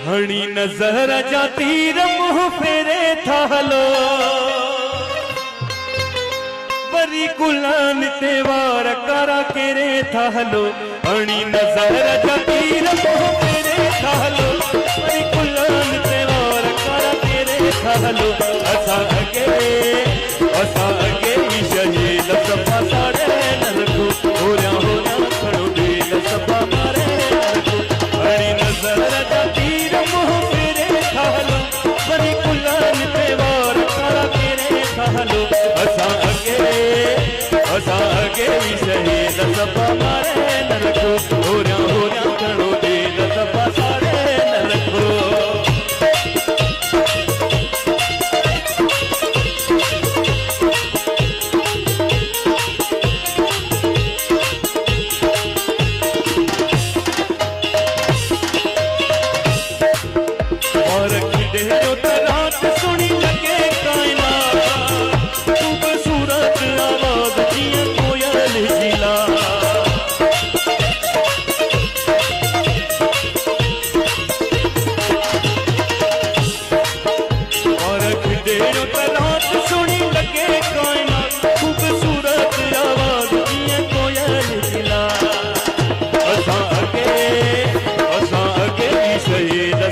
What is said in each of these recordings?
हणी नजर जाती रमुह फेरे था हलो बरी कुलान ते वार करा केरे था हलो हणी नजर जाती रमुह फेरे था हलो बरी कुलान ते वार करा केरे था हलो असा अगे ही शहीद सफा साड़े नरको होया होया खड़ो दिल सफा मारे नरको हणी नजर जाती रमुह फेरे था हलो बरी कुलान ते वार करा केरे था हलो असा अगे ही शहीद सफा मारे नरको होया होया खड़ो दिल सफा साड़े नरको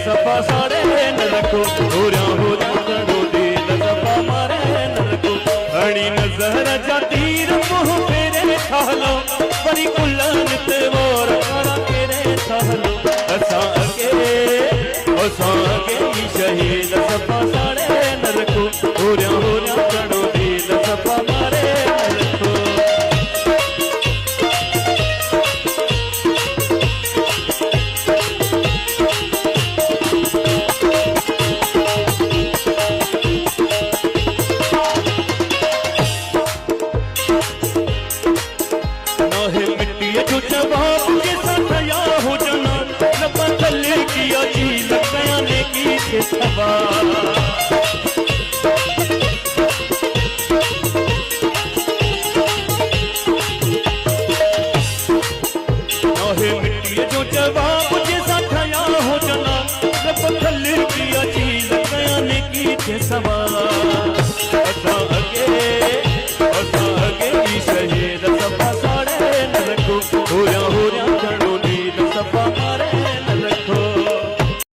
सफा साड़े नरको होया होया खड़ो दिल सफा मारे नरको हणी नजर जाती रमुह फेरे था हलो बरी कुलान ते वार करा केरे था हलो असा अगे ही शहीद सफा साड़े नरको होया होया खड़ो दिल सफा मारे नरको जवाब के साथ या हो जाना लबा तले किया जी लगाने की सवाल